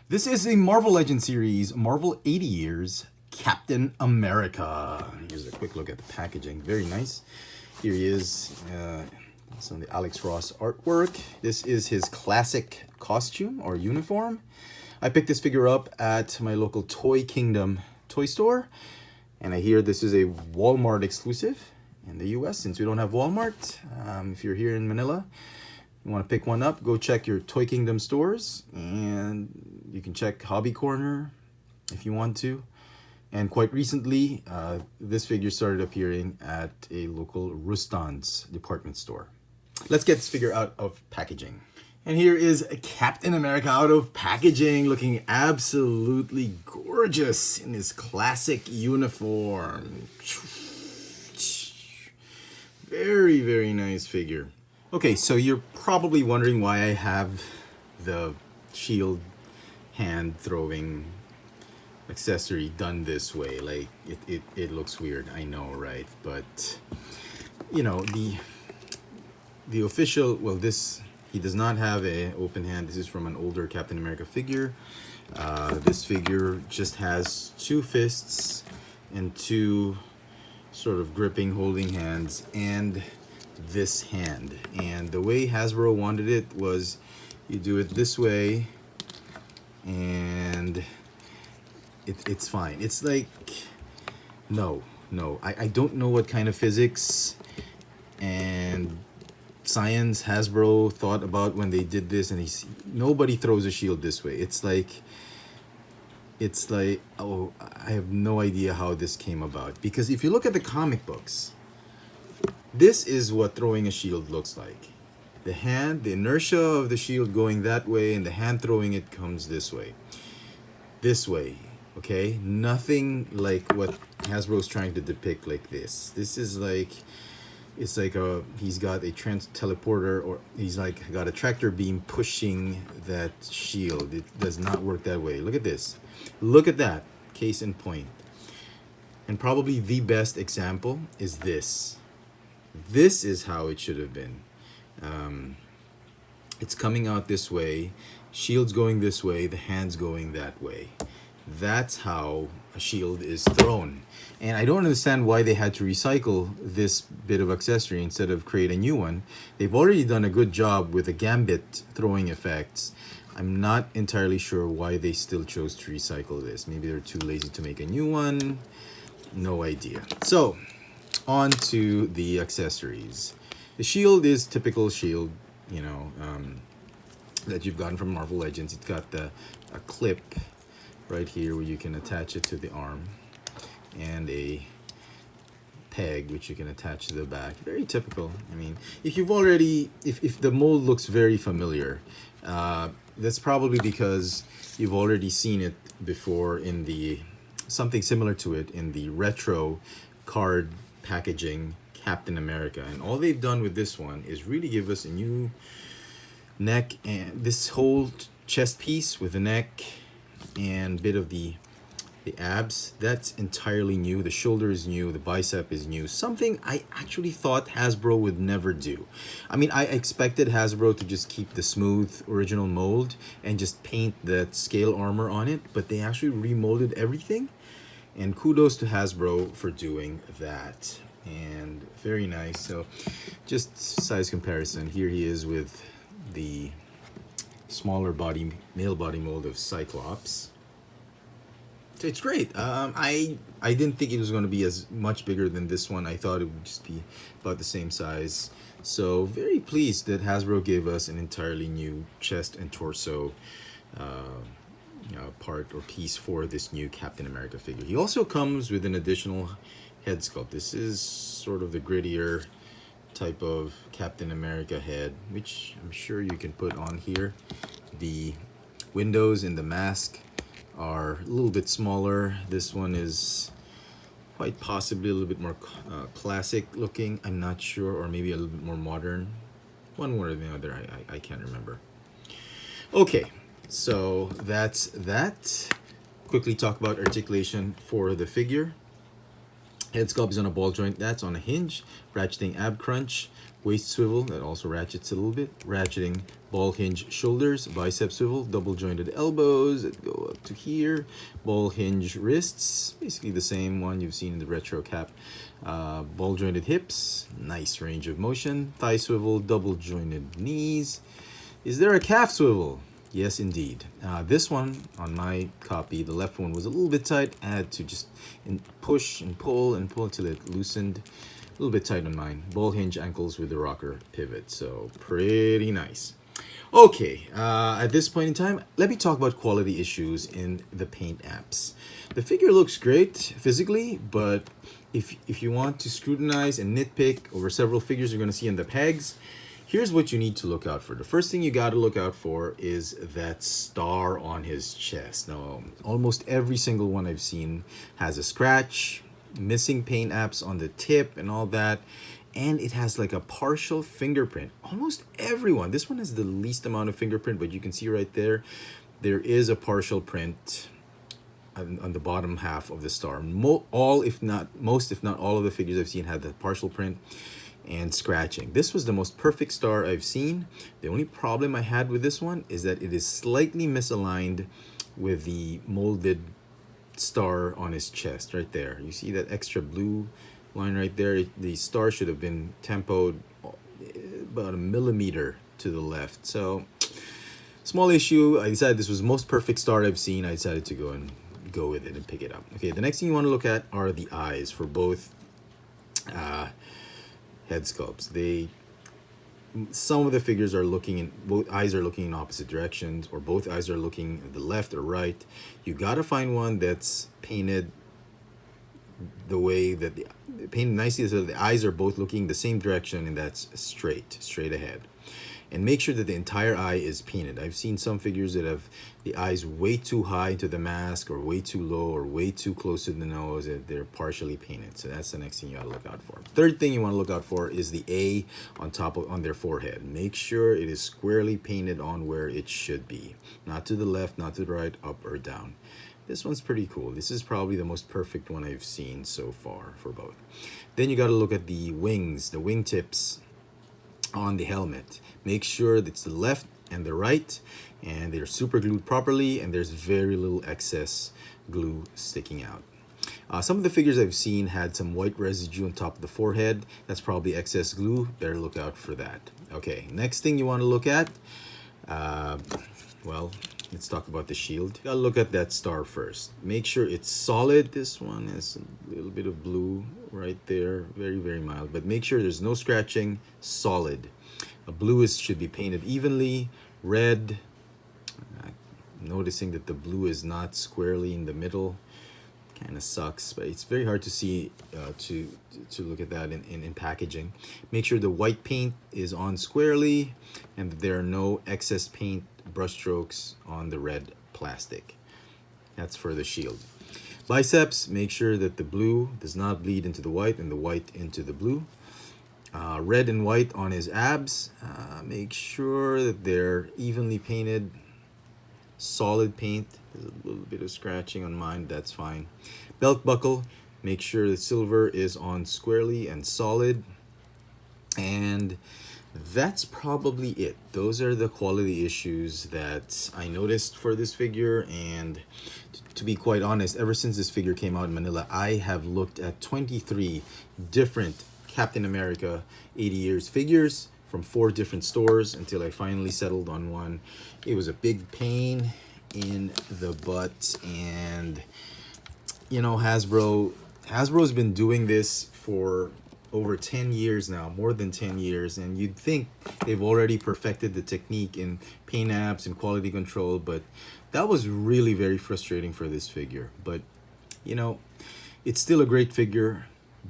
This is the Marvel Legends series, Marvel 80 Years, Captain America. Here's a quick look at the packaging. Very nice. Here he is. Some of the Alex Ross artwork. This is his classic costume or uniform. I picked this figure up at my local Toy Kingdom toy store. And I hear this is a Walmart exclusive in the US since we don't have Walmart. If you're here in Manila, you want to pick one up, go check your Toy Kingdom stores, and you can check Hobby Corner if you want to. And quite recently, this figure started appearing at a local Rustan's department store. Let's get this figure out of packaging. And here is Captain America out of packaging, looking absolutely gorgeous in his classic uniform. Very, very nice figure. Okay, so you're probably wondering why I have the shield hand throwing accessory done this way. Like, it looks weird, I know, right? But, you know, the official, well, this, he does not have an open hand. This is from an older Captain America figure. This figure just has two fists and two sort of gripping, holding hands, and this hand. And the way Hasbro wanted it was you do it this way and it's fine. It's like, no, I don't know what kind of physics and science Hasbro thought about when they did this, and nobody throws a shield this way. It's like, oh, I have no idea how this came about, because if you look at the comic books, this is what throwing a shield looks like. The hand, the inertia of the shield going that way, and the hand throwing it comes this way. This way, okay? Nothing like what Hasbro's trying to depict like this. This is like, it's like he's got a teleporter, or he's like got a tractor beam pushing that shield. It does not work that way. Look at this. Look at that. Case in point. And probably the best example is this. This is how it should have been. It's coming out this way, shield's going this way, the hand's going that way. That's how a shield is thrown. And I don't understand why they had to recycle this bit of accessory instead of create a new one. They've already done a good job with the gambit throwing effects. I'm not entirely sure why they still chose to recycle this. Maybe they're too lazy to make a new one. No idea. So, on to the accessories. The shield is typical shield, you know, that you've gotten from Marvel Legends. It's got a clip right here where you can attach it to the arm, and a peg which you can attach to the back. Very typical. I mean, if you've already, if the mold looks very familiar, that's probably because you've already seen it before in the, something similar to it in the retro card packaging Captain America. And all they've done with this one is really give us a new neck, and this whole chest piece with the neck and bit of the abs, that's entirely new. The shoulder is new, the bicep is new, something I actually thought Hasbro would never do. I mean, I expected Hasbro to just keep the smooth original mold and just paint that scale armor on it, but they actually remolded everything, and kudos to Hasbro for doing that. And very nice. So just size comparison, here he is with the smaller body, male body mold of Cyclops. It's great. I didn't think it was going to be as much bigger than this one. I thought it would just be about the same size. So very pleased that Hasbro gave us an entirely new chest and torso part or piece for this new Captain America figure. He also comes with an additional head sculpt. This is sort of the grittier type of Captain America head, which I'm sure you can put on here. The windows in the mask are a little bit smaller. This one is quite possibly a little bit more classic looking. I'm not sure, or maybe a little bit more modern. One way or the other, I can't remember. Okay, so that's that. Quickly talk about articulation for the figure. Head sculpt is on a ball joint. That's on a hinge. Ratcheting ab crunch waist swivel that also ratchets a little bit, ratcheting ball hinge shoulders, bicep swivel, double jointed elbows that go up to here, ball hinge wrists, basically the same one you've seen in the retro cap, ball jointed hips, nice range of motion, thigh swivel, double jointed knees. Is there a calf swivel? Yes, indeed. This one on my copy, the left one was a little bit tight. I had to just push and pull until it loosened. A little bit tight on mine. Ball hinge ankles with the rocker pivot. So pretty nice. Okay, at this point in time, let me talk about quality issues in the paint apps. The figure looks great physically, but if you want to scrutinize and nitpick over several figures you're going to see in the pegs, here's what you need to look out for. The first thing you got to look out for is that star on his chest. Now, almost every single one I've seen has a scratch, missing paint apps on the tip and all that, and it has like a partial fingerprint. Almost everyone. This one has the least amount of fingerprint, but you can see right there, there is a partial print on the bottom half of the star. Most, if not all of the figures I've seen had the partial print and scratching. This was the most perfect star I've seen. The only problem I had with this one is that it is slightly misaligned with the molded star on his chest right there. You see that extra blue line right there? The star should have been tempoed about a millimeter to the left. So small issue. I decided this was the most perfect star I've seen. I decided to go with it and pick it up. Okay, the next thing you want to look at are the eyes for both head sculpts. Some of the figures are both eyes are looking in opposite directions, or both eyes are looking at the left or right. You gotta find one that's painted the way that painted nicely so the eyes are both looking the same direction, and that's straight ahead. And make sure that the entire eye is painted. I've seen some figures that have the eyes way too high to the mask, or way too low, or way too close to the nose, that they're partially painted. So that's the next thing you gotta look out for. Third thing you want to look out for is the A on their forehead. Make sure it is squarely painted on where it should be. Not to the left, not to the right, up or down. This one's pretty cool. This is probably the most perfect one I've seen so far for both. Then you got to look at the wings, the wingtips on the helmet. Make sure that it's the left and the right, and they're super glued properly, and there's very little excess glue sticking out. Some of the figures I've seen had some white residue on top of the forehead. That's probably excess glue. Better look out for that. Okay, next thing you want to look at, well, let's talk about the shield. You gotta look at that star first. Make sure it's solid. This one has a little bit of blue right there, very, very mild, but make sure there's no scratching, solid. Blue should be painted evenly. Red, noticing that the blue is not squarely in the middle, kind of sucks, but it's very hard to see to look at that in packaging. Make sure the white paint is on squarely and that there are no excess paint brush strokes on the red plastic. That's for the shield. Biceps, make sure that the blue does not bleed into the white and the white into the blue. Red and white on his abs, make sure that they're evenly painted. Solid paint. There's a little bit of scratching on mine, that's fine. Belt buckle, make sure the silver is on squarely and solid. And that's probably it. Those are the quality issues that I noticed for this figure. And to be quite honest, ever since this figure came out in Manila, I have looked at 23 different Captain America 80 years figures from 4 different stores until I finally settled on one. It was a big pain in the butt, and you know, Hasbro's been doing this for over 10 years now, more than 10 years, and you'd think they've already perfected the technique in paint apps and quality control, but that was really very frustrating for this figure. But you know, it's still a great figure.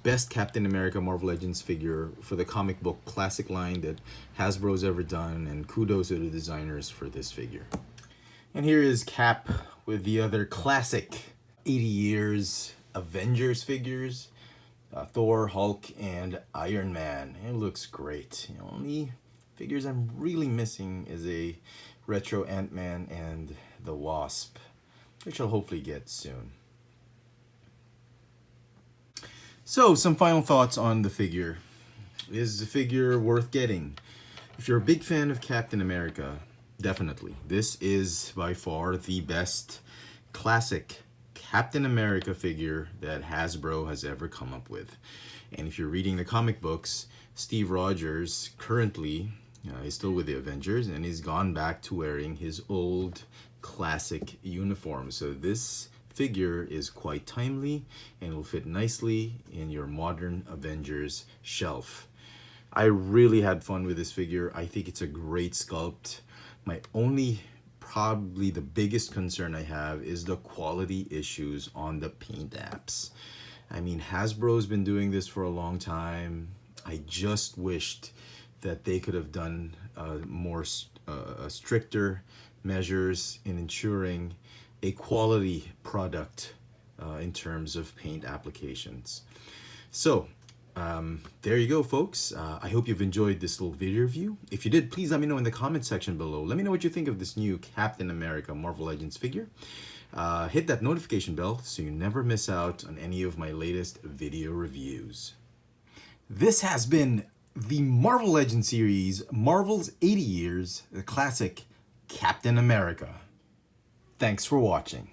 Best Captain America Marvel Legends figure for the comic book classic line that Hasbro's ever done, and kudos to the designers for this figure. And here is Cap with the other classic 80 years Avengers figures, Thor, Hulk, and Iron Man. It looks great. The only figures I'm really missing is a retro Ant-Man and the Wasp, which I'll hopefully get soon. So, some final thoughts on the figure. is a figure worth getting. If you're a big fan of Captain America, definitely. This is by far the best classic Captain America figure that Hasbro has ever come up with. And if you're reading the comic books, Steve Rogers currently is still with the Avengers, and he's gone back to wearing his old classic uniform. So this figure is quite timely and will fit nicely in your modern Avengers shelf. I really had fun with this figure. I think it's a great sculpt. My only, probably the biggest concern I have is the quality issues on the paint apps. I mean, Hasbro's been doing this for a long time. I just wished that they could have done more stricter measures in ensuring a quality product in terms of paint applications. So there you go, folks. I hope you've enjoyed this little video review. If you did, please let me know in the comment section below. Let me know what you think of this new Captain America Marvel Legends figure. Hit that notification bell so you never miss out on any of my latest video reviews. This has been the Marvel Legends series, Marvel's 80 Years, the classic Captain America. Thanks for watching.